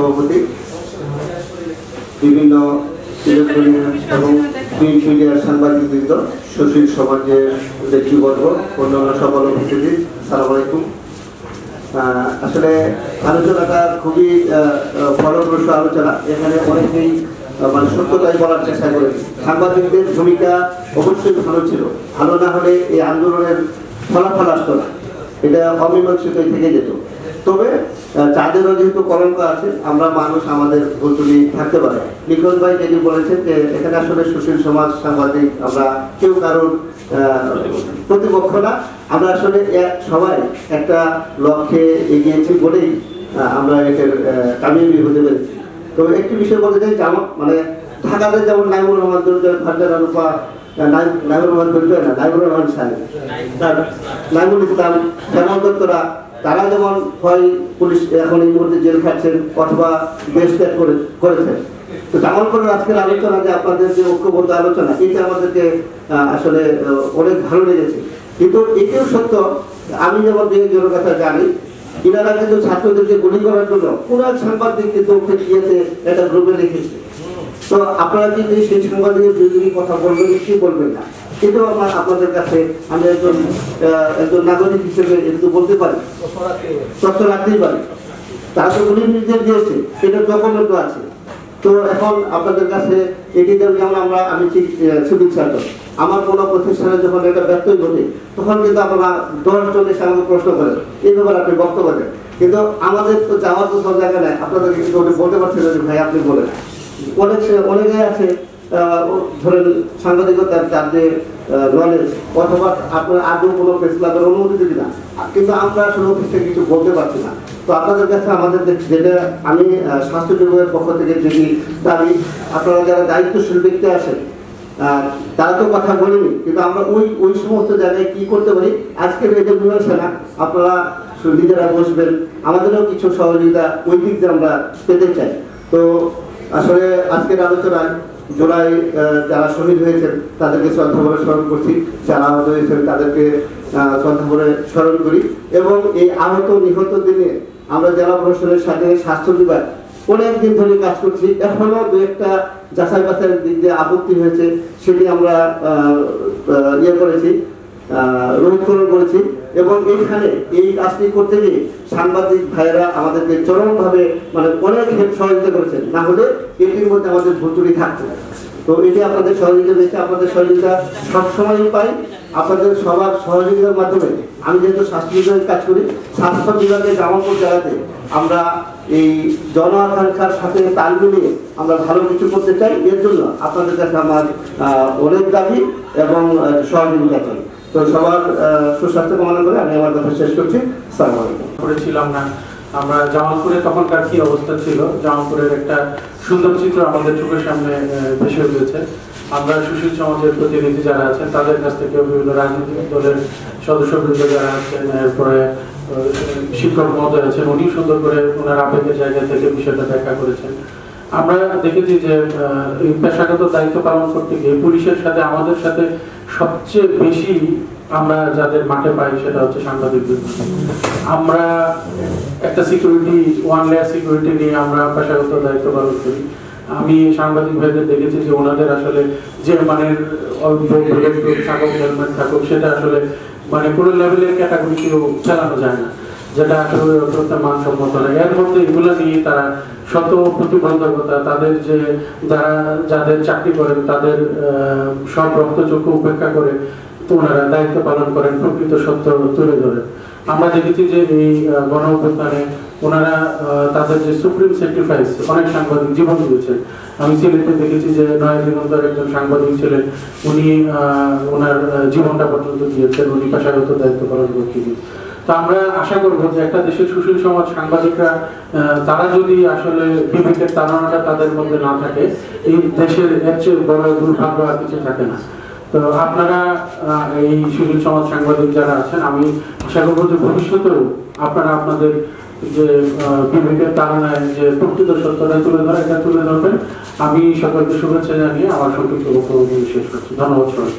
সভাপতি, বিভিন্ন ইলেকট্রনিক এবং প্রিন্ট মিডিয়ার সাংবাদিকবৃন্দ, সুশীল সমাজের ব্যক্তিবর্গ, অন্যান্য সকল উপস্থিতি, আসসালামু আলাইকুম। আসলে আলোচনাটা খুবই ফলপ্রসূ আলোচনা। এখানে অনেকেই মানে সত্যতাই বলার চেষ্টা করেছি। সাংবাদিকদের ভূমিকা অবশ্যই ভালো ছিল, ভালো না হলে এই আন্দোলনের ফলাফল আসতো না, এটা অমীমাংসিত থেকে যেত। তবে যাদেরও যেহেতু কলঙ্ক আছে, আমরা মানুষ, আমাদের ভুল ত্রুটি থাকতে পারে। লিখন ভাই যেটি বলেছেন যে এখানে আসলে সুশীল সমাজ সাংবাদিক আমরা কেউ কারোর প্রতিপক্ষ না, আমরা আসলে সবাই একটা লক্ষ্যে এগিয়েছি বলেই আমরা এটার কামিয়াবি হতে পেরেছি। তো একটি বিষয় বলতে চাই, মানে ঢাকাতে যেমন নাইমুর রহমান নাইমুর রহমান সাহেব, নাইমুল ইসলাম, শ্যামল দত্তরা, তারা যেমন হয় পুলিশ এখন এই মুহূর্তে জেল খাচ্ছেন অথবা দেশ ত্যাগ করেছেন। তো জামাল করার আজকের আলোচনা, যে আপনাদের যে ঐক্যবদ্ধ আলোচনা, এটা আমাদেরকে আসলে অনেক ভালো লেগেছে। কিন্তু এটাও সত্য, আমি যেমন দুই একজনের কথা জানি, ইনারা কিন্তু ছাত্রদেরকে গুলি করার জন্য কোন এক সাংবাদিক কিন্তু একটা গ্রুপে লিখেছে। তো আপনারা কিন্তু সেই সাংবাদিকের বিরোধী কথা বলবেন কি বলবেন না, কিন্তু আপনাদের কাছে আমি একজন নাগরিক হিসেবে একটু বলতে পারি, তথ্য রাখতেই পারি। তারা তো গুলির নির্দেশ দিয়েছে, এটা ডকুমেন্ট আছে। তো এখন আপনাদের কাছে এটি যেমন আমি সিভিল সার্জন, আমার কোনো প্রতিষ্ঠানে যখন এটা ব্যত্যয় ঘটে, তখন কিন্তু আপনারা 10 জন এসে আমাকে প্রশ্ন করেন, এই ব্যাপারে আপনি বক্তব্য দেন। কিন্তু আমাদের তো যাওয়ার তো সব জায়গা নেই, আপনাদেরকে কিন্তু বলতে পারছেন যে ভাই আপনি বলেন। অনেকে আছে ধরেন সাংবাদিকতার যাদের নলেজ অথবা আপনার আদৌ কোনো প্রেস ক্লাবের অনুমতি দিবি না, কিন্তু আমরা আসলে অফিস থেকে কিছু বলতে পারছি না। তো আপনাদের কাছে আমাদের যেটা আমি স্বাস্থ্য বিভাগের পক্ষ থেকে যেটি দাবি, আপনারা যারা দায়িত্বশীল ব্যক্তি আছেন তারা তো কথা বলেনি, কিন্তু আমরা ওই সমস্ত জায়গায় কি করতে পারি, আজকের এটা বুঝেছে না, আপনারা নিজেরা বসবেন, আমাদেরও কিছু সহযোগিতা ওই দিক দিয়ে আমরা পেতে চাই। তো আসলে আজকের আলোচনায় জুলাই যারা শহীদ হয়েছেন তাদেরকে শ্রদ্ধা ভরে স্মরণ করছি, যারা আহত হয়েছেন তাদেরকে শ্রদ্ধা ভরে স্মরণ করি। এবং এই আহত নিহত দিনে আমরা জেলা প্রশাসনের সাথে স্বাস্থ্য বিভাগ অনেকদিন ধরে কাজ করছি, এখনো দু একটা যাচাই বাছাইয়ের দিক দিয়ে আপত্তি হয়েছে, সেটি আমরা রোধকরণ করেছি। এবং এইখানে এই কাজটি করতে গিয়ে সাংবাদিক ভাইয়েরা আমাদেরকে চরমভাবে মানে অনেক সহযোগিতা করেছেন, না হলে এটির মধ্যে আমাদের ভুল ত্রুটি থাকতো। তো এটি আপনাদের সহযোগিতা দেখে, আপনাদের সহযোগিতা সবসময়ই পাই। আপনাদের সবার সহযোগিতার মাধ্যমে আমি যেহেতু স্বাস্থ্য বিভাগের কাজ করি, স্বাস্থ্য বিভাগের জামালপুর জেলাতে আমরা এই জন আকাঙ্ক্ষার সাথে তাল মিলিয়ে আমরা ভালো কিছু করতে চাই। এর জন্য আপনাদের কাছে আমার অনেক দাবি এবং সহযোগিতা চাই। তো সবার সুস্বাস্থ্য কামনা করে আমি আমার কথা শেষ করছি। আসসালামু আলাইকুম। করেছিলাম না আমরা জামালপুরে তখনকার কি অবস্থা ছিল, জামালপুরের একটা সুন্দর চিত্র আমাদের চোখের সামনে ভেসে উঠেছে। আমরা সুশীল সমাজের প্রতিনিধি যারা আছেন তাদের কাছ থেকে, বিভিন্ন রাজনৈতিক দলের সদস্যবৃন্দ যারা আছেন, এরপরে শিক্ষক মহোদয় আছেন, উনি সুন্দর করে ওনার আবেগের জায়গা থেকে বিষয়টা ব্যাখ্যা করেছেন। আমরা দেখেছি যে এই পেশাগত দায়িত্ব পালন করতে গিয়ে পুলিশের সাথে আমাদের সাথে সবচেয়ে বেশি আমরা যাদের মাঠে পাই সেটা হচ্ছে সাংবাদিকদের। আমরা একটা সিকিউরিটি, ওয়ান লেয়ার সিকিউরিটি নিয়ে আমরা পেশাগত দায়িত্ব পালন করি। আমি সাংবাদিক ভাইদের দেখেছি যে ওনাদের আসলে যে মানে অল্প থাকুক, হেলমেট থাকুক, সেটা আসলে মানে কোনো লেভেলের ক্যাটাগরি কেউ চালানো যায় না, যেটা আসলে অত্যন্ত মানসম্মত না। এর মধ্যে এগুলো নিয়ে তারা শত প্রতিবন্ধকতা, তাদের যে যাদের চাকরি করেন তাদের সব রক্তচক্ষু উপেক্ষা করে ওনারা দায়িত্ব পালন করেন, প্রকৃত সত্য তুলে ধরেন। আমরা দেখেছি যে এই গণ অভ্যুত্থানে ওনারা তাদের যে সুপ্রিম স্যাক্রিফাইস, অনেক সাংবাদিক জীবন দিয়েছেন। আমি সিলেটে দেখেছি যে নয়াদিগন্তর একজন সাংবাদিক ছিলেন, উনি ওনার জীবনটা পর্যন্ত দিয়েছেন, উনি পেশাগত দায়িত্ব পালন করছেন। তো আমরা আশা করবো যে একটা দেশের সুশীল সমাজ সাংবাদিকরা তারা যদি আসলে বিবেকের তাড়নাটা তাদের মধ্যে না থাকে, এই দেশের এর চেয়ে বড় দুর্ভাগ্য আর কিছু থাকে না। তো আপনারা এই সুশীল সমাজ সাংবাদিক যারা আছেন, আমি আশা করবো যে ভবিষ্যতেও আপনারা আপনাদের যে বিবেকের তাড়নায় যে প্রকৃত সত্যটা তুলে ধরা, এটা তুলে ধরবেন। আমি সকলকে শুভেচ্ছা জানিয়ে আমার সংক্ষিপ্ত বক্তব্য শেষ করছি। ধন্যবাদ সবাই।